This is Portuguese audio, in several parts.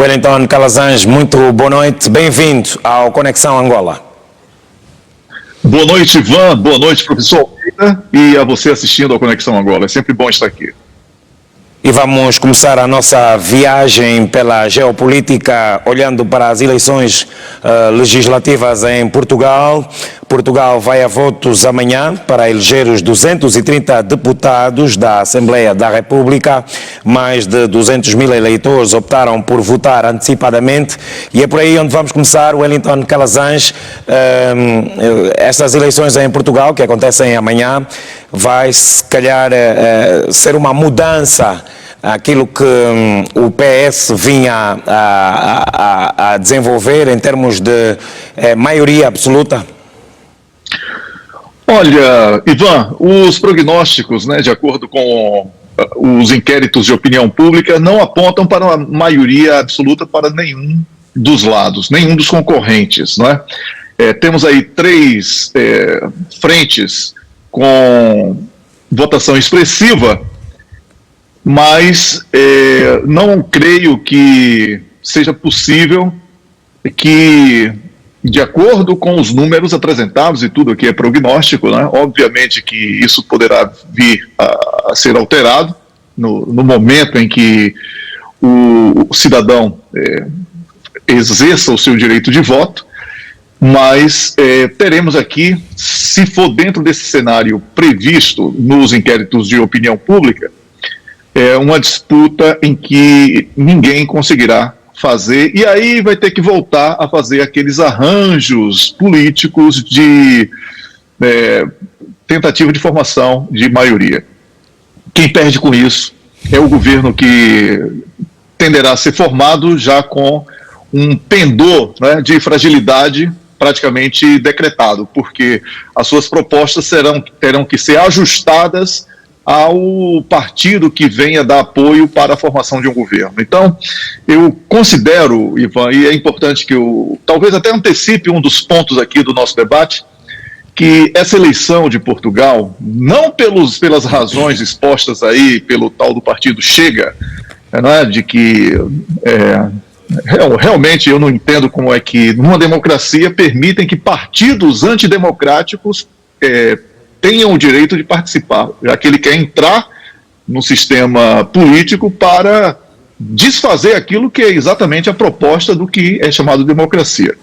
Wellington Calazans, muito boa noite, bem-vindo ao Conexão Angola. Boa noite, Ivan, boa noite, professor Almeida, e a você assistindo ao Conexão Angola. É sempre bom estar aqui. E vamos começar a nossa viagem pela geopolítica, olhando para as eleições legislativas em Portugal. Portugal vai a votos amanhã para eleger os 230 deputados da Assembleia da República. Mais de 200 mil eleitores optaram por votar antecipadamente. E é por aí onde vamos começar, Wellington Calazans. Estas eleições em Portugal, que acontecem amanhã, vai se calhar ser uma mudança aquilo que o PS vinha a desenvolver em termos de maioria absoluta? Olha, Ivan, os prognósticos, de acordo com os inquéritos de opinião pública, não apontam para uma maioria absoluta para nenhum dos lados, nenhum dos concorrentes. Temos aí três frentes com votação expressiva, mas não creio que seja possível que, de acordo com os números apresentados, e tudo aqui é prognóstico, obviamente que isso poderá vir a ser alterado no momento em que o cidadão exerça o seu direito de voto, mas teremos aqui, se for dentro desse cenário previsto nos inquéritos de opinião pública, uma disputa em que ninguém conseguirá fazer, e aí vai ter que voltar a fazer aqueles arranjos políticos de tentativa de formação de maioria. Quem perde com isso é o governo, que tenderá a ser formado já com um pendor de fragilidade praticamente decretado, porque as suas propostas terão que ser ajustadas ao partido que venha dar apoio para a formação de um governo. Então, eu considero, Ivan, e é importante que eu talvez até antecipe um dos pontos aqui do nosso debate, que essa eleição de Portugal, não pelas razões expostas aí pelo tal do partido Chega, de que realmente eu não entendo como é que numa democracia permitem que partidos antidemocráticos tenham o direito de participar, já que ele quer entrar no sistema político para desfazer aquilo que é exatamente a proposta do que é chamado de democracia.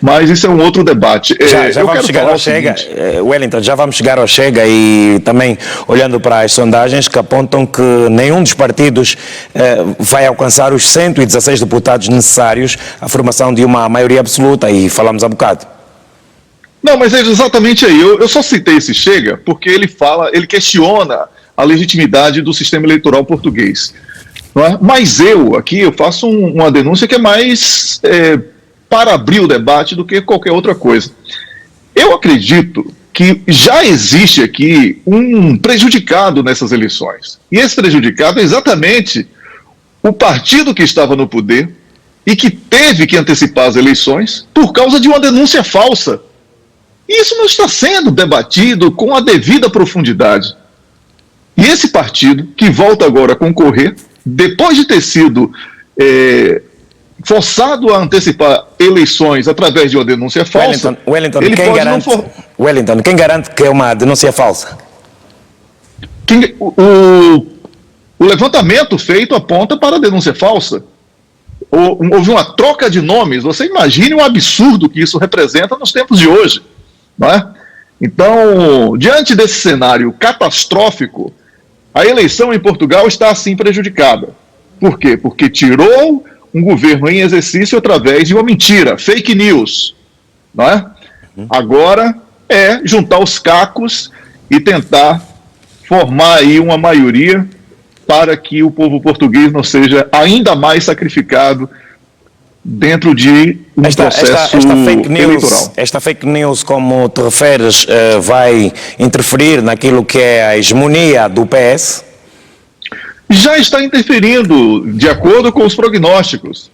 Mas isso é um outro debate. Já vamos chegar ao Chega, Wellington, já vamos chegar ao Chega, e também olhando para as sondagens que apontam que nenhum dos partidos vai alcançar os 116 deputados necessários à formação de uma maioria absoluta, e falamos há bocado. Não, mas é exatamente aí. Eu só citei esse Chega porque ele questiona a legitimidade do sistema eleitoral português. Mas eu faço uma denúncia que é mais para abrir o debate do que qualquer outra coisa. Eu acredito que já existe aqui um prejudicado nessas eleições. E esse prejudicado é exatamente o partido que estava no poder e que teve que antecipar as eleições por causa de uma denúncia falsa. E isso não está sendo debatido com a devida profundidade. E esse partido, que volta agora a concorrer, depois de ter sido forçado a antecipar eleições através de uma denúncia falsa, Wellington, quem garante que é uma denúncia falsa? O levantamento feito aponta para a denúncia falsa. Houve uma troca de nomes. Você imagine o absurdo que isso representa nos tempos de hoje. Então, diante desse cenário catastrófico, a eleição em Portugal está assim prejudicada. Por quê? Porque tirou um governo em exercício através de uma mentira, fake news. Agora é juntar os cacos e tentar formar aí uma maioria para que o povo português não seja ainda mais sacrificado dentro de um processo eleitoral. Esta fake news, como te referes, vai interferir naquilo que é a hegemonia do PS? Já está interferindo, de acordo com os prognósticos.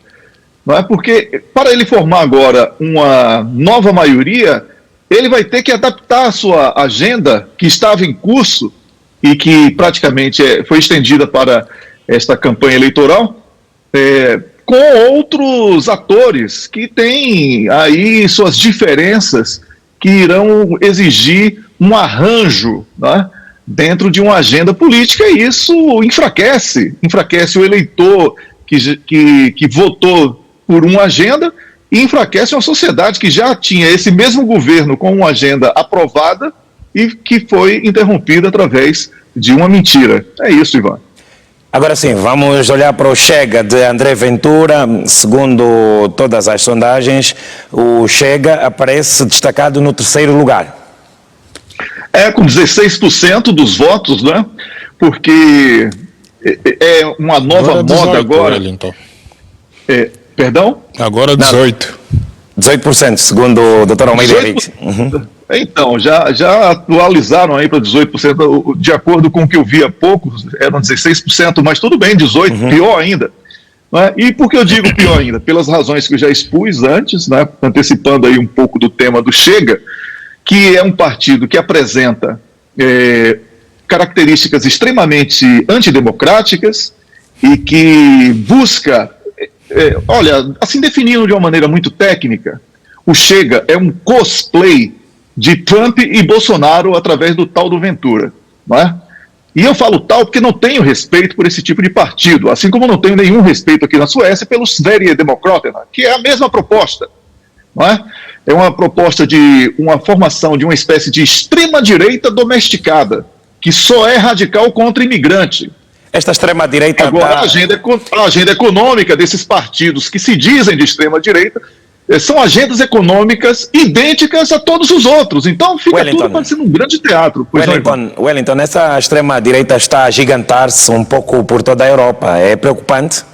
Porque para ele formar agora uma nova maioria, ele vai ter que adaptar a sua agenda, que estava em curso e que praticamente foi estendida para esta campanha eleitoral, com outros atores que têm aí suas diferenças que irão exigir um arranjo, né, dentro de uma agenda política, e isso enfraquece o eleitor que votou por uma agenda e enfraquece uma sociedade que já tinha esse mesmo governo com uma agenda aprovada e que foi interrompida através de uma mentira. É isso, Ivan. Agora sim, vamos olhar para o Chega de André Ventura. Segundo todas as sondagens, o Chega aparece destacado no terceiro lugar. Com 16% dos votos, né? Porque é uma nova moda agora. Wellington. Perdão? Agora 18. 18%, segundo o Dr. Almeida Henrique. Então, já atualizaram aí para 18%, de acordo com o que eu vi há pouco, eram 16%, mas tudo bem, 18%, pior ainda. Né? E por que eu digo pior ainda? Pelas razões que eu já expus antes, né? Antecipando aí um pouco do tema do Chega, que é um partido que apresenta características extremamente antidemocráticas e que busca, olha, assim definindo de uma maneira muito técnica, o Chega é um cosplay de Trump e Bolsonaro através do tal do Ventura, não é? E eu falo tal porque não tenho respeito por esse tipo de partido, assim como não tenho nenhum respeito aqui na Suécia pelo Sverigedemokraterna, que é a mesma proposta, não é? É uma proposta de uma formação de uma espécie de extrema-direita domesticada, que só é radical contra imigrante. Esta extrema-direita... Agora, a agenda econômica desses partidos que se dizem de extrema-direita são agendas econômicas idênticas a todos os outros. Então fica tudo parecendo um grande teatro. Wellington, essa extrema-direita está a gigantar-se um pouco por toda a Europa. É preocupante?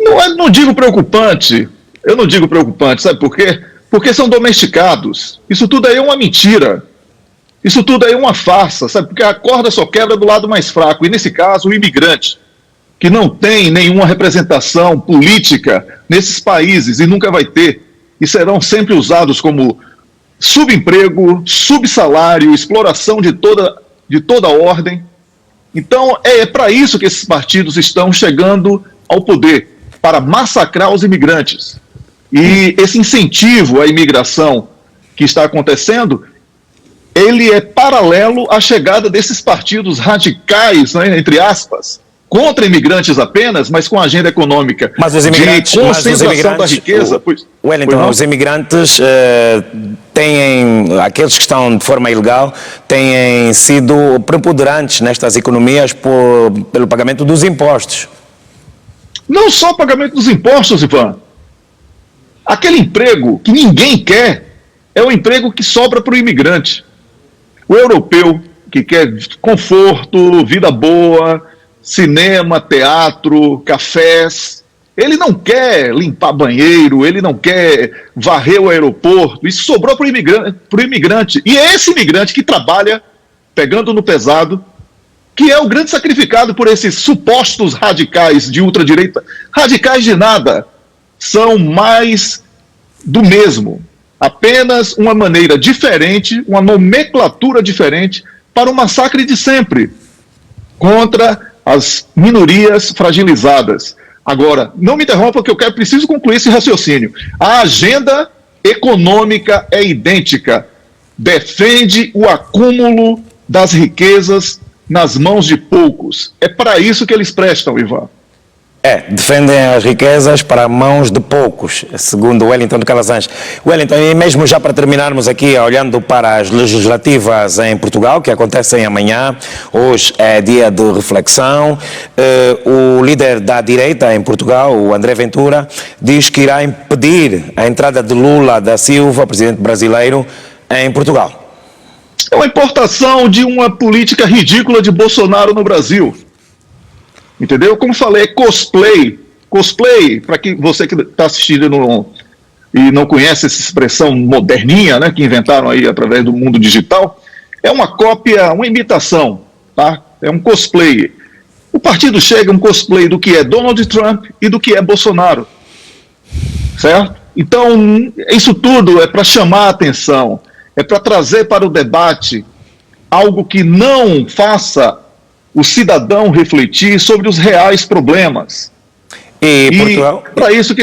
Não digo preocupante. Eu não digo preocupante, sabe por quê? Porque são domesticados. Isso tudo aí é uma mentira. Isso tudo aí é uma farsa, sabe? Porque a corda só quebra do lado mais fraco. E nesse caso, o imigrante, que não tem nenhuma representação política nesses países e nunca vai ter, e serão sempre usados como subemprego, subsalário, exploração de toda ordem. Então, é para isso que esses partidos estão chegando ao poder, para massacrar os imigrantes. E esse incentivo à imigração que está acontecendo, ele é paralelo à chegada desses partidos radicais, né, entre aspas, contra imigrantes apenas, mas com agenda econômica. Mas os imigrantes, de concentração da riqueza. Wellington, os imigrantes aqueles que estão de forma ilegal, têm sido preponderantes nestas economias pelo pagamento dos impostos. Não só o pagamento dos impostos, Ivan. Aquele emprego que ninguém quer é o emprego que sobra para o imigrante. O europeu, que quer conforto, vida boa, cinema, teatro, cafés, ele não quer limpar banheiro, ele não quer varrer o aeroporto, isso sobrou para o imigrante. E é esse imigrante que trabalha, pegando no pesado, que é o grande sacrificado por esses supostos radicais de ultradireita. Radicais de nada, são mais do mesmo. Apenas uma maneira diferente, uma nomenclatura diferente para o massacre de sempre contra as minorias fragilizadas. Agora, não me interrompa que eu preciso concluir esse raciocínio. A agenda econômica é idêntica. Defende o acúmulo das riquezas nas mãos de poucos. É para isso que eles prestam, Ivan. Defendem as riquezas para mãos de poucos, segundo Wellington de Calazans. Wellington, e mesmo já para terminarmos aqui, olhando para as legislativas em Portugal, que acontecem amanhã, hoje é dia de reflexão, o líder da direita em Portugal, o André Ventura, diz que irá impedir a entrada de Lula da Silva, presidente brasileiro, em Portugal. É uma importação de uma política ridícula de Bolsonaro no Brasil. Entendeu? Como falei, é cosplay. Cosplay, para você que está assistindo e não conhece essa expressão moderninha, né, que inventaram aí através do mundo digital, é uma cópia, uma imitação, tá? É um cosplay. O partido Chega um cosplay do que é Donald Trump e do que é Bolsonaro. Certo? Então, isso tudo é para chamar a atenção, é para trazer para o debate algo que não faça o cidadão refletir sobre os reais problemas. E Portugal? Para isso que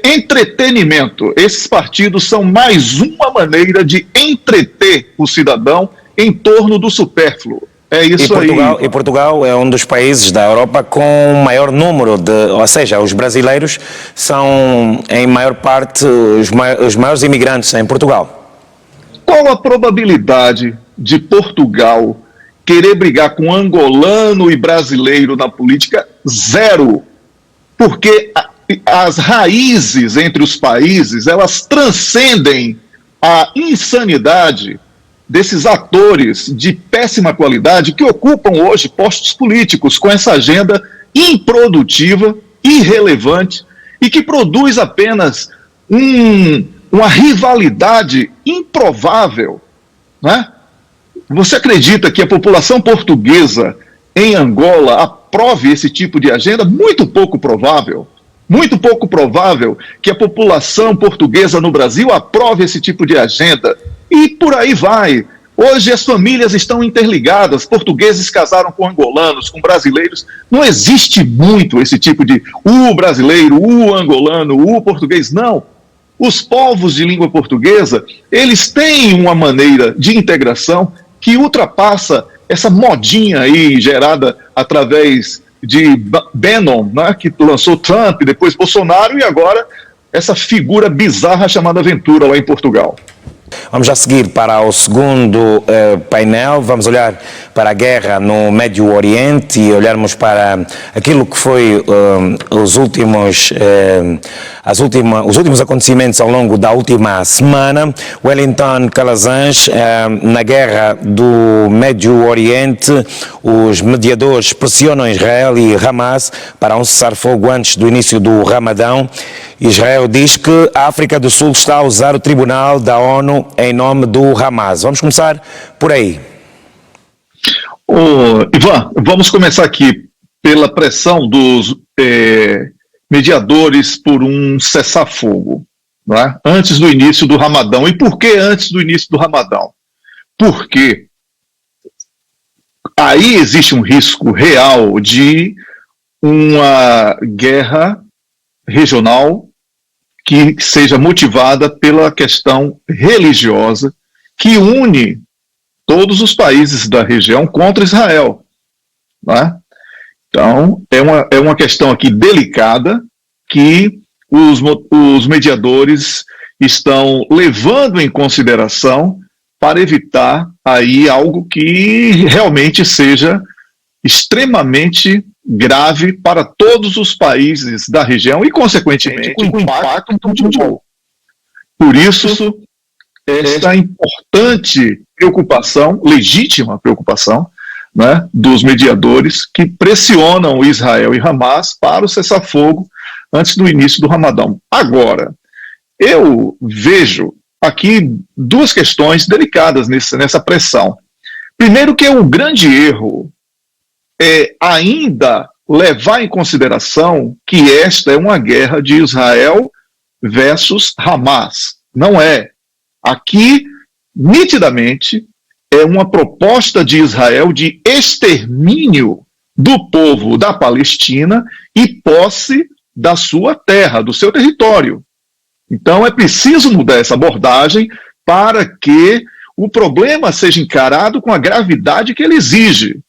entretenimento, esses partidos são mais uma maneira de entreter o cidadão em torno do supérfluo. É isso aí. E Portugal é um dos países da Europa com maior número ou seja, os brasileiros são, em maior parte, os maiores imigrantes em Portugal. Qual a probabilidade de Portugal querer brigar com angolano e brasileiro na política? Zero. Porque as raízes entre os países, elas transcendem a insanidade desses atores de péssima qualidade que ocupam hoje postos políticos com essa agenda improdutiva, irrelevante e que produz apenas uma rivalidade improvável, né? Você acredita que a população portuguesa em Angola aprove esse tipo de agenda? Muito pouco provável. Muito pouco provável que a população portuguesa no Brasil aprove esse tipo de agenda. E por aí vai. Hoje as famílias estão interligadas, portugueses casaram com angolanos, com brasileiros. Não existe muito esse tipo de brasileiro, angolano, português, não. Os povos de língua portuguesa, eles têm uma maneira de integração que ultrapassa essa modinha aí gerada através de Bannon, né, que lançou Trump, depois Bolsonaro e agora essa figura bizarra chamada Ventura lá em Portugal. Vamos já seguir para o segundo painel. Vamos olhar para a guerra no Médio Oriente e olharmos para aquilo que foi os últimos acontecimentos ao longo da última semana. Wellington Calazans, na guerra do Médio Oriente, os mediadores pressionam Israel e Hamas para um cessar-fogo antes do início do Ramadão. Israel diz que a África do Sul está a usar o Tribunal da ONU em nome do Hamas. Vamos começar por aí. Ivan, vamos começar aqui pela pressão dos mediadores por um cessar-fogo, né, antes do início do Ramadão. E por que antes do início do Ramadão? Porque aí existe um risco real de uma guerra regional que seja motivada pela questão religiosa que une todos os países da região contra Israel, né? Então, é uma questão aqui delicada que os mediadores estão levando em consideração para evitar aí algo que realmente seja extremamente grave para todos os países da região e, consequentemente, com impacto mundial. Por isso, essa importante preocupação, legítima preocupação, né, dos mediadores que pressionam Israel e Hamas para o cessar-fogo antes do início do Ramadão. Agora, eu vejo aqui duas questões delicadas nessa pressão. Primeiro, que é um grande erro ainda levar em consideração que esta é uma guerra de Israel versus Hamas. Não é. Aqui, nitidamente, é uma proposta de Israel de extermínio do povo da Palestina e posse da sua terra, do seu território. Então é preciso mudar essa abordagem para que o problema seja encarado com a gravidade que ele exige.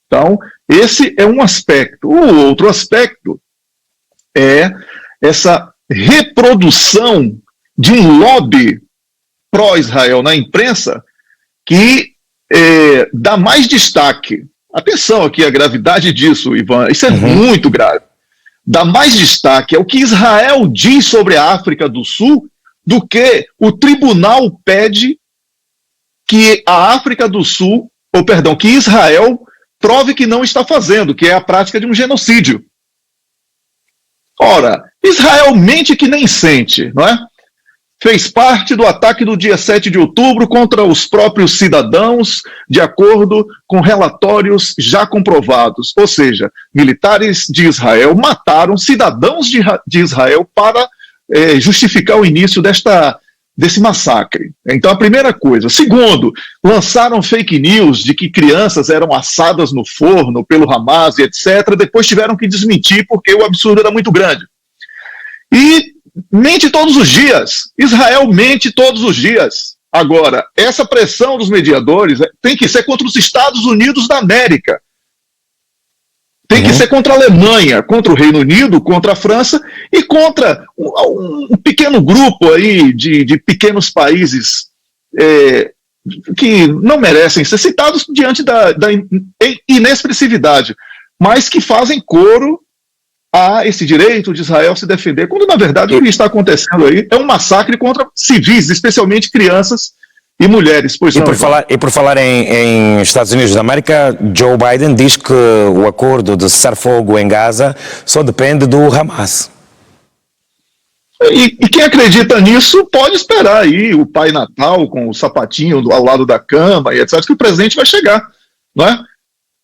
Então, esse é um aspecto. O outro aspecto é essa reprodução de um lobby pró-Israel na imprensa que dá mais destaque. Atenção aqui à gravidade disso, Ivan. Isso é muito grave. Dá mais destaque ao que Israel diz sobre a África do Sul do que o tribunal pede que a África do Sul, que Israel prove que não está fazendo, que é a prática de um genocídio. Ora, Israel mente que nem sente, não é? Fez parte do ataque do dia 7 de outubro contra os próprios cidadãos, de acordo com relatórios já comprovados. Ou seja, militares de Israel mataram cidadãos de Israel para justificar o início desta desse massacre. Então, a primeira coisa. Segundo, lançaram fake news de que crianças eram assadas no forno pelo Hamas e etc. Depois tiveram que desmentir porque o absurdo era muito grande. E mente todos os dias. Israel mente todos os dias. Agora, essa pressão dos mediadores tem que ser contra os Estados Unidos da América. Tem que ser contra a Alemanha, contra o Reino Unido, contra a França e contra um pequeno grupo aí de pequenos países que não merecem ser citados diante da inexpressividade, mas que fazem coro a esse direito de Israel se defender, quando na verdade o que está acontecendo aí é um massacre contra civis, especialmente crianças e mulheres. Pois e, não, por falar em Estados Unidos da América, Joe Biden diz que o acordo de cessar-fogo em Gaza só depende do Hamas. E quem acredita nisso pode esperar aí o Pai Natal com o sapatinho ao lado da cama e etc, que o presente vai chegar, não é?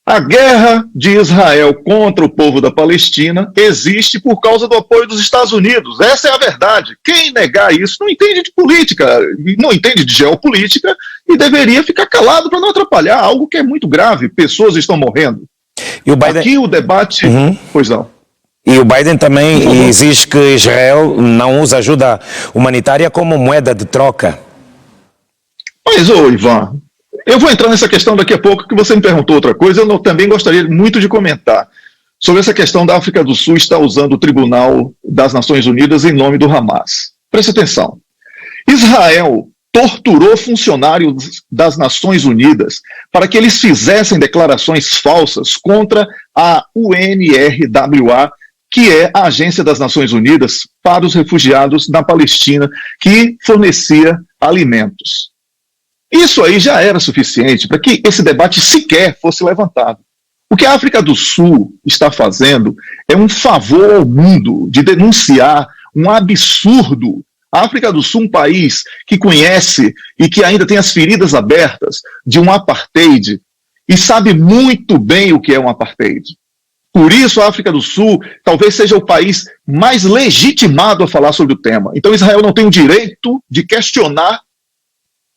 A guerra de Israel contra o povo da Palestina existe por causa do apoio dos Estados Unidos. Essa é a verdade. Quem negar isso não entende de política, não entende de geopolítica e deveria ficar calado para não atrapalhar algo que é muito grave. Pessoas estão morrendo. E o Biden... Aqui o debate... Pois não. E o Biden também exige que Israel não use ajuda humanitária como moeda de troca. Mas, Ivan, eu vou entrar nessa questão daqui a pouco, que você me perguntou outra coisa, eu também gostaria muito de comentar sobre essa questão da África do Sul estar usando o Tribunal das Nações Unidas em nome do Hamas. Preste atenção. Israel torturou funcionários das Nações Unidas para que eles fizessem declarações falsas contra a UNRWA, que é a Agência das Nações Unidas para os Refugiados na Palestina, que fornecia alimentos. Isso aí já era suficiente para que esse debate sequer fosse levantado. O que a África do Sul está fazendo é um favor ao mundo de denunciar um absurdo. A África do Sul, um país que conhece e que ainda tem as feridas abertas de um apartheid e sabe muito bem o que é um apartheid. Por isso, a África do Sul talvez seja o país mais legitimado a falar sobre o tema. Então, Israel não tem o direito de questionar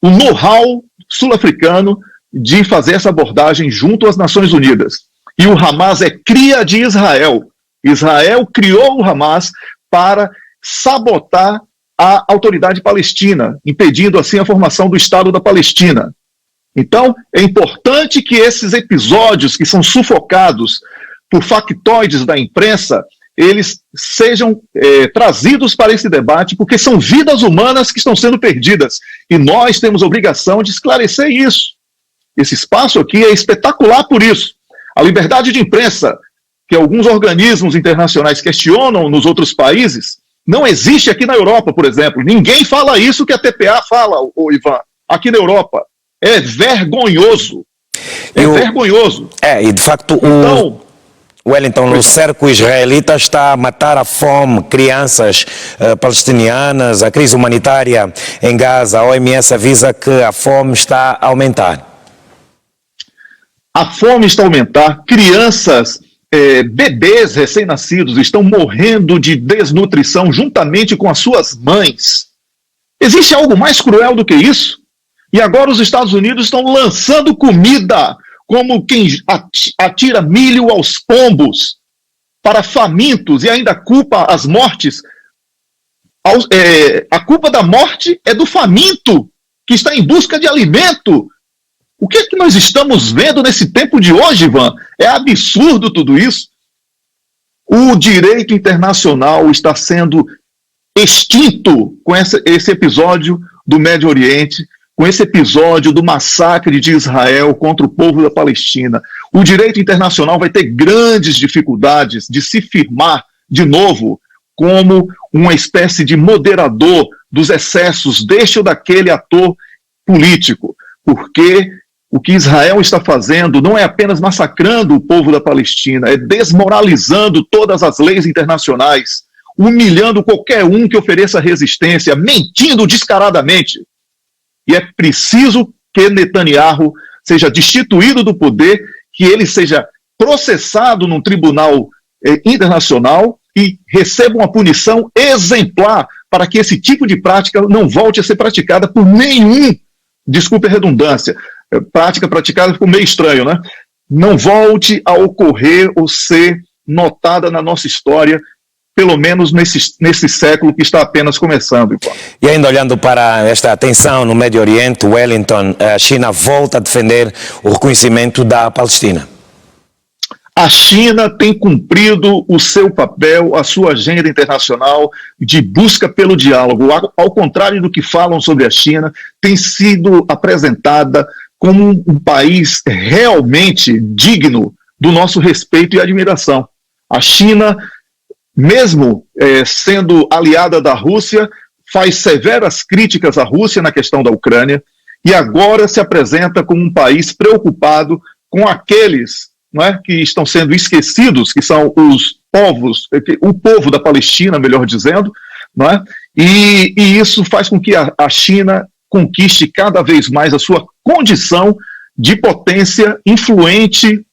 o know-how sul-africano de fazer essa abordagem junto às Nações Unidas. E o Hamas é cria de Israel. Israel criou o Hamas para sabotar a autoridade palestina, impedindo assim a formação do Estado da Palestina. Então, é importante que esses episódios que são sufocados por factoides da imprensa, eles sejam trazidos para esse debate, porque são vidas humanas que estão sendo perdidas. E nós temos a obrigação de esclarecer isso. Esse espaço aqui é espetacular por isso. A liberdade de imprensa, que alguns organismos internacionais questionam nos outros países, não existe aqui na Europa, por exemplo. Ninguém fala isso que a TPA fala, Ivan, aqui na Europa. É vergonhoso. Vergonhoso. E de facto então, Wellington, no cerco israelita está a matar a fome crianças palestinianas, a crise humanitária em Gaza. A OMS avisa que a fome está a aumentar. A fome está a aumentar, crianças, bebês recém-nascidos estão morrendo de desnutrição juntamente com as suas mães. Existe algo mais cruel do que isso? E agora os Estados Unidos estão lançando comida como quem atira milho aos pombos para famintos e ainda culpa as mortes. A culpa da morte é do faminto, que está em busca de alimento. O que é que nós estamos vendo nesse tempo de hoje, Ivan? É absurdo tudo isso. O direito internacional está sendo extinto com esse episódio do Médio Oriente, com esse episódio do massacre de Israel contra o povo da Palestina. O direito internacional vai ter grandes dificuldades de se firmar de novo como uma espécie de moderador dos excessos deste ou daquele ator político, porque o que Israel está fazendo não é apenas massacrando o povo da Palestina, é desmoralizando todas as leis internacionais, humilhando qualquer um que ofereça resistência, mentindo descaradamente. E é preciso que Netanyahu seja destituído do poder, que ele seja processado num tribunal internacional e receba uma punição exemplar para que esse tipo de prática não volte a ser praticada por nenhum, desculpe a redundância, prática praticada ficou meio estranho, né? Não volte a ocorrer ou ser notada na nossa história, pelo menos nesse século que está apenas começando. E ainda olhando para esta tensão no Médio Oriente, Wellington, a China volta a defender o reconhecimento da Palestina. A China tem cumprido o seu papel, a sua agenda internacional de busca pelo diálogo. Ao contrário do que falam sobre a China, tem sido apresentada como um país realmente digno do nosso respeito e admiração. A China, mesmo sendo aliada da Rússia, faz severas críticas à Rússia na questão da Ucrânia e agora se apresenta como um país preocupado com aqueles, não é, que estão sendo esquecidos, que são os povos, o povo da Palestina, melhor dizendo, não é? E isso faz com que a China conquiste cada vez mais a sua condição de potência influente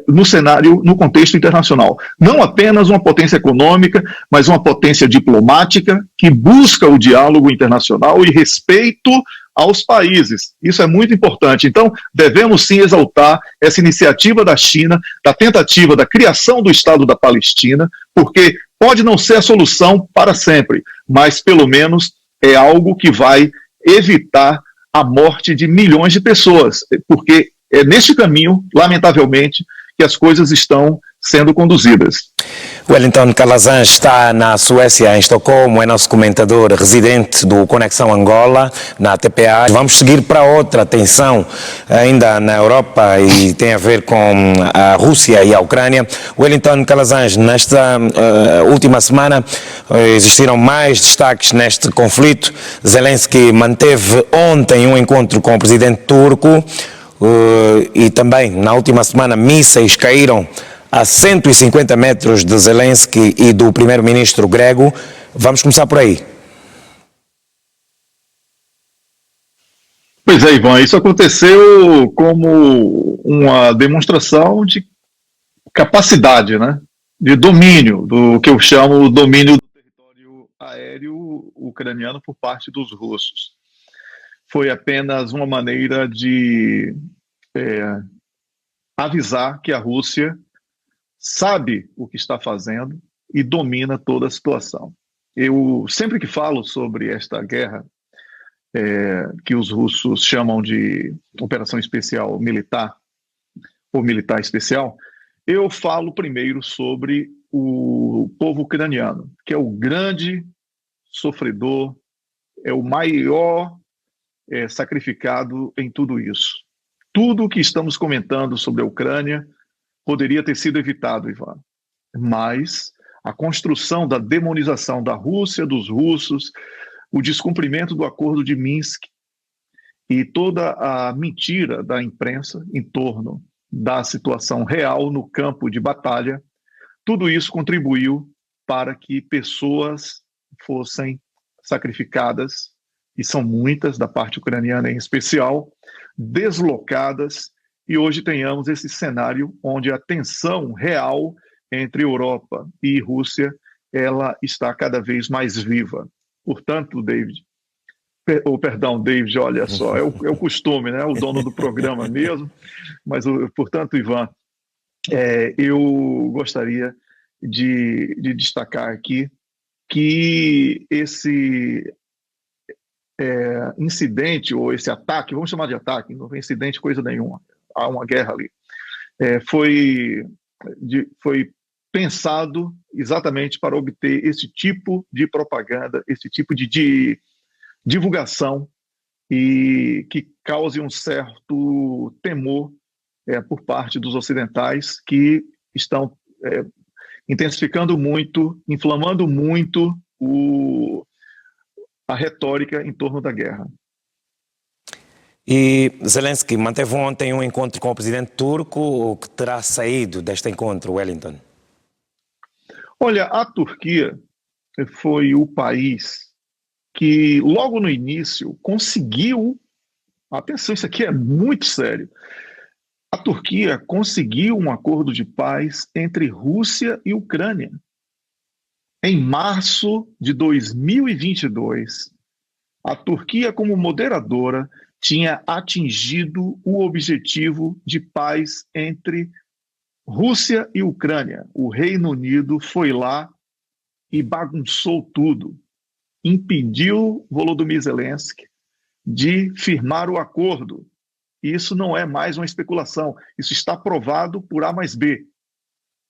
no cenário, no contexto internacional. Não apenas uma potência econômica, mas uma potência diplomática que busca o diálogo internacional e respeito aos países. Isso é muito importante. Então, devemos sim exaltar essa iniciativa da China, da tentativa da criação do Estado da Palestina, porque pode não ser a solução para sempre, mas pelo menos é algo que vai evitar a morte de milhões de pessoas, porque é neste caminho, lamentavelmente, que as coisas estão sendo conduzidas. Wellington Calazans está na Suécia, em Estocolmo, é nosso comentador residente do Conexão Angola, na TPA. Vamos seguir para outra tensão ainda na Europa e tem a ver com a Rússia e a Ucrânia. Wellington Calazans, nesta última semana existiram mais destaques neste conflito. Zelensky manteve ontem um encontro com o presidente turco e também na última semana mísseis caíram a 150 metros de Zelensky e do primeiro-ministro grego. Vamos começar por aí. Pois é, Ivan, isso aconteceu como uma demonstração de capacidade, né, de domínio, do que eu chamo de domínio do território aéreo ucraniano por parte dos russos. Foi apenas uma maneira de avisar que a Rússia sabe o que está fazendo e domina toda a situação. Eu sempre que falo sobre esta guerra, que os russos chamam de operação especial militar, ou militar especial, eu falo primeiro sobre o povo ucraniano, que é o grande sofredor, é o maior sacrificado em tudo isso. Tudo o que estamos comentando sobre a Ucrânia poderia ter sido evitado, Ivan. Mas a construção da demonização da Rússia, dos russos, o descumprimento do acordo de Minsk e toda a mentira da imprensa em torno da situação real no campo de batalha, tudo isso contribuiu para que pessoas fossem sacrificadas, e são muitas, da parte ucraniana em especial, deslocadas, e hoje tenhamos esse cenário onde a tensão real entre Europa e Rússia, ela está cada vez mais viva. Portanto, David, olha só, é o costume, né? O dono do programa mesmo, mas, portanto, Ivan, eu gostaria de destacar aqui que esse incidente, ou esse ataque, vamos chamar de ataque, não foi incidente coisa nenhuma, há uma guerra ali, foi pensado exatamente para obter esse tipo de propaganda, esse tipo de divulgação, e que cause um certo temor por parte dos ocidentais, que estão intensificando muito, inflamando muito a retórica em torno da guerra. E Zelensky manteve ontem um encontro com o presidente turco. O que terá saído deste encontro, Wellington? Olha, a Turquia foi o país que logo no início conseguiu, atenção, isso aqui é muito sério, a Turquia conseguiu um acordo de paz entre Rússia e Ucrânia. Em março de 2022, a Turquia, como moderadora, tinha atingido o objetivo de paz entre Rússia e Ucrânia. O Reino Unido foi lá e bagunçou tudo, impediu Volodymyr Zelensky de firmar o acordo. Isso não é mais uma especulação, isso está provado por A mais B.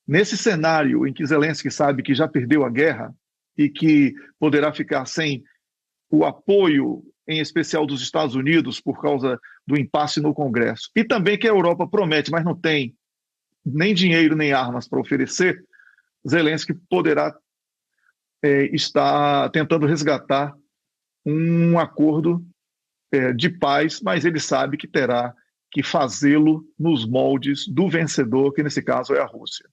Nesse cenário em que Zelensky sabe que já perdeu a guerra e que poderá ficar sem o apoio, em especial dos Estados Unidos, por causa do impasse no Congresso, e também que a Europa promete, mas não tem nem dinheiro nem armas para oferecer, Zelensky poderá estar tentando resgatar um acordo de paz, mas ele sabe que terá que fazê-lo nos moldes do vencedor, que nesse caso é a Rússia.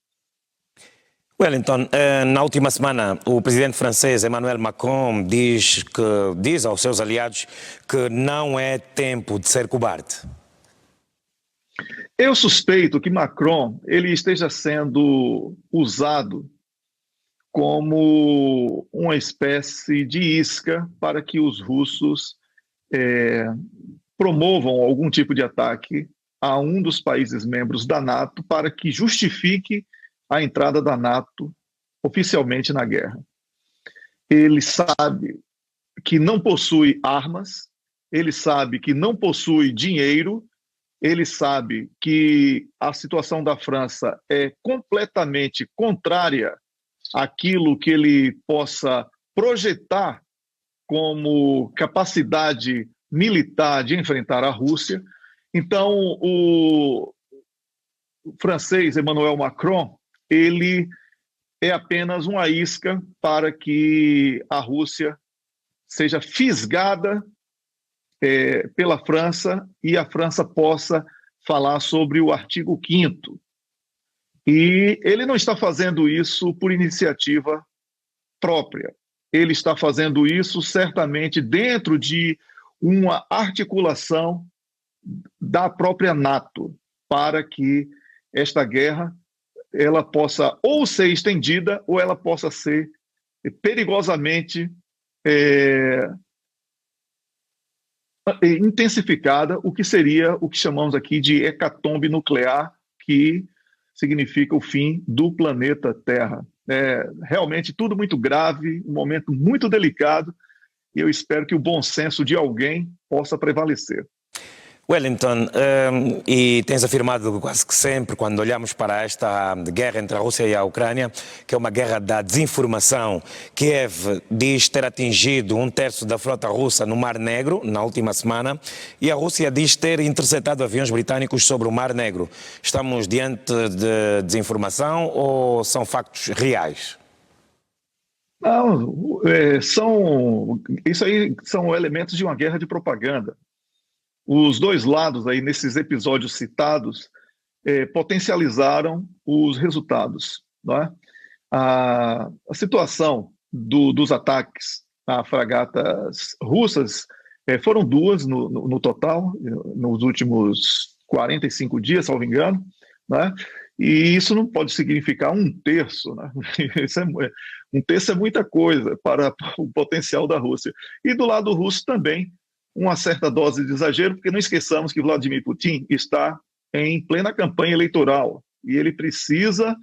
Wellington, na última semana, o presidente francês Emmanuel Macron diz aos seus aliados que não é tempo de ser cobarde. Eu suspeito que Macron ele esteja sendo usado como uma espécie de isca para que os russos promovam algum tipo de ataque a um dos países membros da NATO para que justifique a entrada da NATO oficialmente na guerra. Ele sabe que não possui armas, ele sabe que não possui dinheiro, ele sabe que a situação da França é completamente contrária àquilo que ele possa projetar como capacidade militar de enfrentar a Rússia. Então, o francês Emmanuel Macron, ele é apenas uma isca para que a Rússia seja fisgada pela França e a França possa falar sobre o artigo 5º. E ele não está fazendo isso por iniciativa própria. Ele está fazendo isso certamente dentro de uma articulação da própria NATO para que esta guerra ela possa ou ser estendida ou ela possa ser perigosamente intensificada, o que seria o que chamamos aqui de hecatombe nuclear, que significa o fim do planeta Terra. É realmente tudo muito grave, um momento muito delicado, e eu espero que o bom senso de alguém possa prevalecer. Wellington, e tens afirmado quase que sempre, quando olhamos para esta guerra entre a Rússia e a Ucrânia, que é uma guerra da desinformação. Kiev diz ter atingido 1/3 da frota russa no Mar Negro, na última semana, e a Rússia diz ter interceptado aviões britânicos sobre o Mar Negro. Estamos diante de desinformação ou são factos reais? Não, isso aí são elementos de uma guerra de propaganda. Os dois lados aí, nesses episódios citados, potencializaram os resultados. Não é? A situação dos ataques a fragatas russas foram duas no total, nos últimos 45 dias, salvo engano, não é? E isso não pode significar 1/3, né? Um terço é muita coisa para o potencial da Rússia. E do lado russo também, uma certa dose de exagero, porque não esqueçamos que Vladimir Putin está em plena campanha eleitoral e ele precisa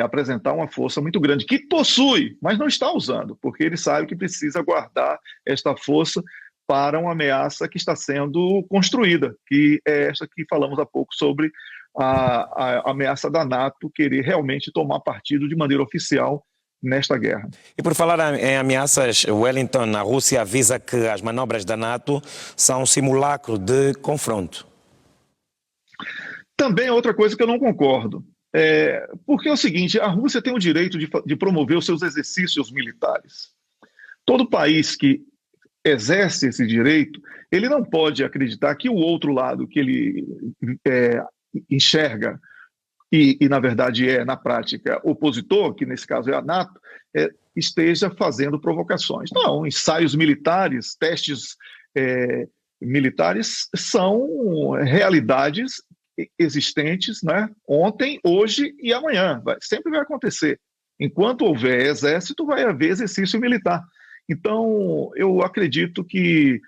apresentar uma força muito grande, que possui, mas não está usando, porque ele sabe que precisa guardar esta força para uma ameaça que está sendo construída, que é essa que falamos há pouco sobre a ameaça da NATO querer realmente tomar partido de maneira oficial nesta guerra. E por falar em ameaças, Wellington, a Rússia avisa que as manobras da NATO são um simulacro de confronto. Também é outra coisa que eu não concordo. Porque é o seguinte, a Rússia tem o direito de promover os seus exercícios militares. Todo país que exerce esse direito, ele não pode acreditar que o outro lado que ele enxerga e, na verdade, na prática, opositor, que nesse caso é a NATO, esteja fazendo provocações. Não, ensaios militares, testes militares são realidades existentes, né? Ontem, hoje e amanhã. Sempre vai acontecer. Enquanto houver exército, vai haver exercício militar. Então, eu acredito que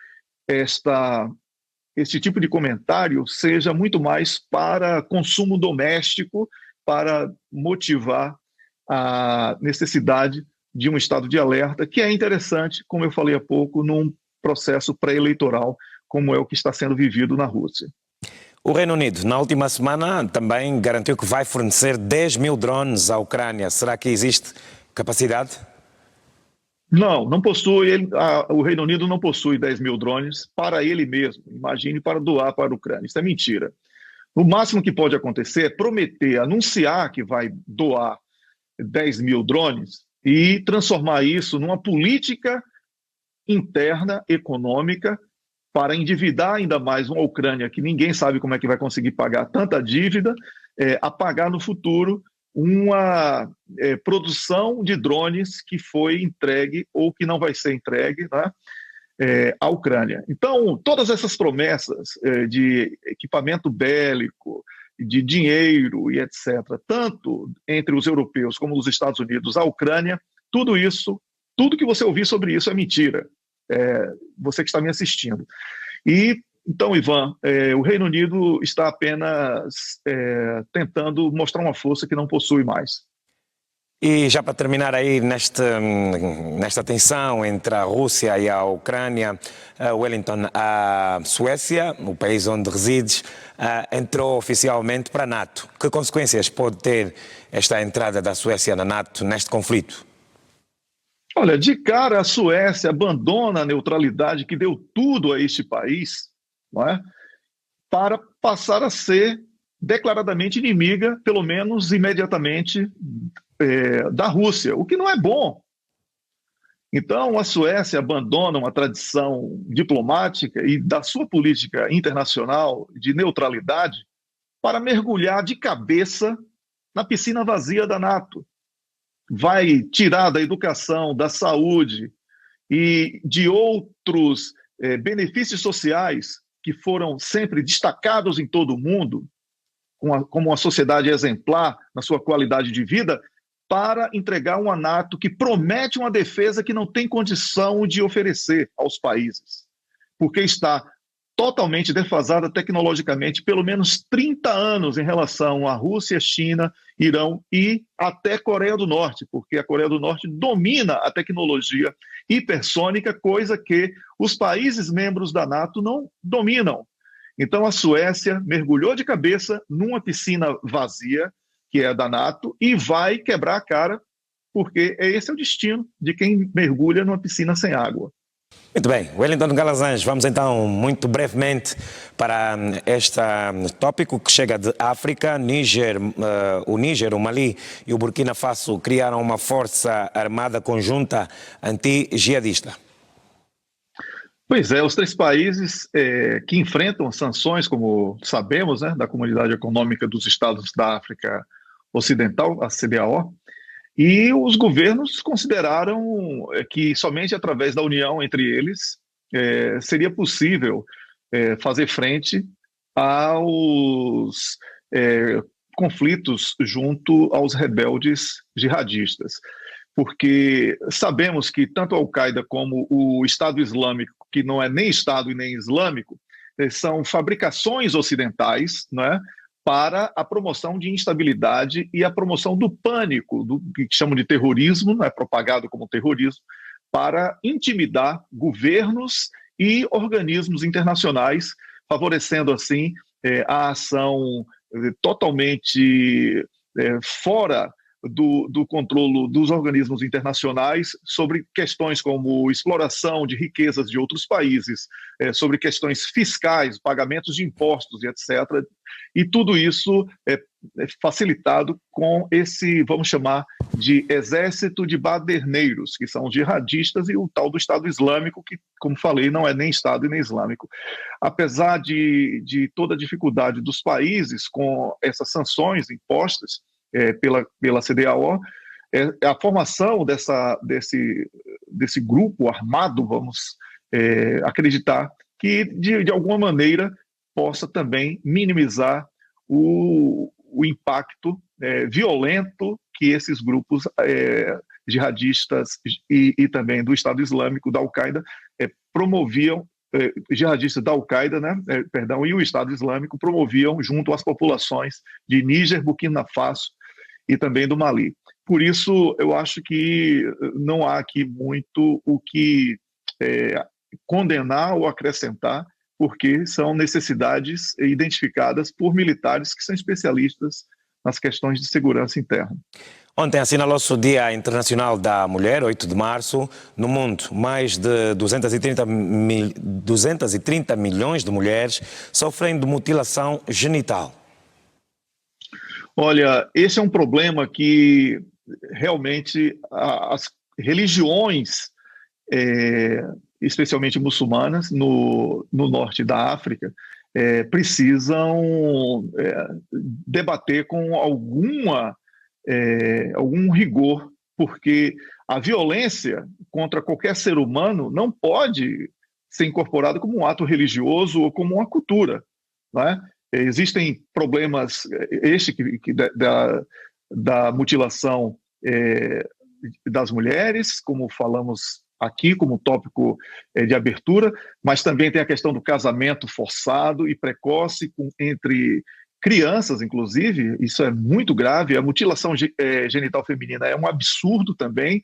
este tipo de comentário seja muito mais para consumo doméstico, para motivar a necessidade de um estado de alerta, que é interessante, como eu falei há pouco, num processo pré-eleitoral, como é o que está sendo vivido na Rússia. O Reino Unido, na última semana, também garantiu que vai fornecer 10 mil drones à Ucrânia. Será que existe capacidade? Não possui. O Reino Unido não possui 10 mil drones para ele mesmo. Imagine para doar para a Ucrânia. Isso é mentira. O máximo que pode acontecer é prometer, anunciar que vai doar 10 mil drones e transformar isso numa política interna, econômica, para endividar ainda mais uma Ucrânia que ninguém sabe como é que vai conseguir pagar tanta dívida, a pagar no futuro uma produção de drones que foi entregue ou que não vai ser entregue, né, à Ucrânia. Então, todas essas promessas de equipamento bélico, de dinheiro e etc., tanto entre os europeus como os Estados Unidos à Ucrânia, tudo isso, tudo que você ouvir sobre isso é mentira. Você que está me assistindo. E então, Ivan, o Reino Unido está apenas tentando mostrar uma força que não possui mais. E já para terminar aí nesta tensão entre a Rússia e a Ucrânia, Wellington, a Suécia, o país onde resides, entrou oficialmente para a NATO. Que consequências pode ter esta entrada da Suécia na NATO neste conflito? Olha, de cara a Suécia abandona a neutralidade que deu tudo a este país, não é? Para passar a ser declaradamente inimiga, pelo menos imediatamente, da Rússia, o que não é bom. Então, a Suécia abandona uma tradição diplomática e da sua política internacional de neutralidade para mergulhar de cabeça na piscina vazia da NATO. Vai tirar da educação, da saúde e de outros benefícios sociais que foram sempre destacados em todo o mundo, como uma sociedade exemplar na sua qualidade de vida, para entregar uma NATO que promete uma defesa que não tem condição de oferecer aos países, porque está totalmente defasada tecnologicamente, pelo menos 30 anos em relação à Rússia, China, Irão e até Coreia do Norte, porque a Coreia do Norte domina a tecnologia hipersônica, coisa que os países membros da NATO não dominam. Então a Suécia mergulhou de cabeça numa piscina vazia, que é a da NATO, e vai quebrar a cara, porque esse é o destino de quem mergulha numa piscina sem água. Muito bem, Wellington Calazans, vamos então muito brevemente para este tópico que chega de África. O Níger, o Mali e o Burkina Faso criaram uma força armada conjunta anti-jihadista. Pois é, os três países que enfrentam sanções, como sabemos, né, da Comunidade Econômica dos Estados da África Ocidental, a CEDEAO, e os governos consideraram que somente através da união entre eles seria possível fazer frente aos conflitos junto aos rebeldes jihadistas. Porque sabemos que tanto a Al-Qaeda como o Estado Islâmico, que não é nem Estado e nem islâmico, são fabricações ocidentais, não é? Para a promoção de instabilidade e a promoção do pânico, do que chamam de terrorismo, não é propagado como terrorismo, para intimidar governos e organismos internacionais, favorecendo assim a ação totalmente fora do controle dos organismos internacionais sobre questões como exploração de riquezas de outros países, sobre questões fiscais, pagamentos de impostos e etc. E tudo isso é facilitado com esse, vamos chamar, de exército de baderneiros, que são jihadistas, e o tal do Estado Islâmico, que, como falei, não é nem Estado e nem islâmico. Apesar de toda a dificuldade dos países com essas sanções impostas pela CEDEAO, a formação desse grupo armado, vamos acreditar que de alguma maneira possa também minimizar o o impacto violento que esses grupos jihadistas e também do Estado Islâmico, da Al-Qaeda, promoviam, jihadistas da Al-Qaeda, né, e o Estado Islâmico promoviam junto às populações de Níger, Burkina Faso e também do Mali. Por isso, eu acho que não há aqui muito o que condenar ou acrescentar, porque são necessidades identificadas por militares que são especialistas nas questões de segurança interna. Ontem assinalou-se o Dia Internacional da Mulher, 8 de março. No mundo, mais de 230 milhões de mulheres sofrem de mutilação genital. Olha, esse é um problema que realmente as religiões, especialmente muçulmanas, no norte da África, precisam debater com algum rigor, porque a violência contra qualquer ser humano não pode ser incorporada como um ato religioso ou como uma cultura, não é? Existem problemas, da mutilação das mulheres, como falamos aqui como tópico de abertura, mas também tem a questão do casamento forçado e precoce entre crianças, inclusive. Isso é muito grave. A mutilação genital feminina é um absurdo também,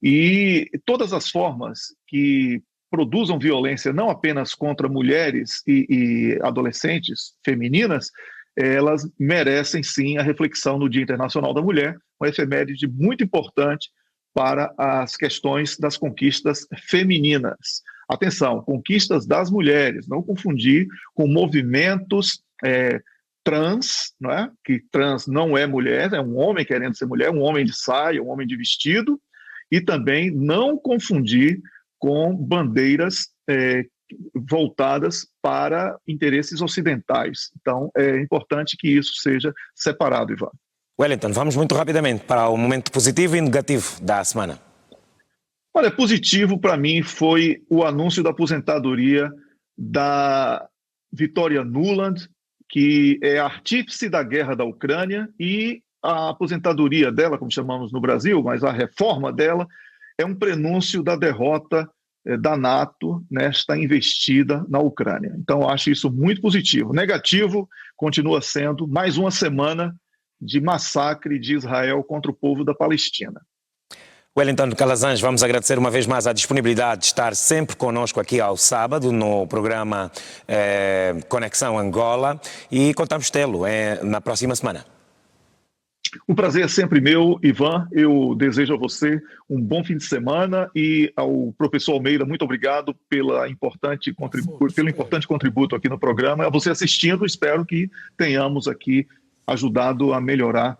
e todas as formas que produzam violência não apenas contra mulheres e adolescentes femininas, elas merecem sim a reflexão no Dia Internacional da Mulher, uma efeméride muito importante para as questões das conquistas femininas. Atenção, conquistas das mulheres, não confundir com movimentos trans, não é? Que trans não é mulher, é um homem querendo ser mulher, um homem de saia, um homem de vestido, e também não confundir com bandeiras voltadas para interesses ocidentais. Então, é importante que isso seja separado, Ivan. Wellington, vamos muito rapidamente para o momento positivo e negativo da semana. Olha, positivo para mim foi o anúncio da aposentadoria da Victoria Nuland, que é artífice da guerra da Ucrânia, e a aposentadoria dela, como chamamos no Brasil, mas a reforma dela é um prenúncio da derrota da NATO nesta investida na Ucrânia. Então, acho isso muito positivo. Negativo continua sendo mais uma semana de massacre de Israel contra o povo da Palestina. Wellington Calazans, vamos agradecer uma vez mais a disponibilidade de estar sempre conosco aqui ao sábado no programa Conexão Angola, e contamos tê-lo na próxima semana. O prazer é sempre meu, Ivan. Eu desejo a você um bom fim de semana, e ao professor Almeida, muito obrigado pelo importante contributo aqui no programa. A você assistindo, espero que tenhamos aqui ajudado a melhorar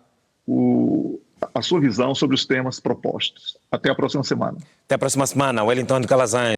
a sua visão sobre os temas propostos. Até a próxima semana. Até a próxima semana, Wellington Calazans.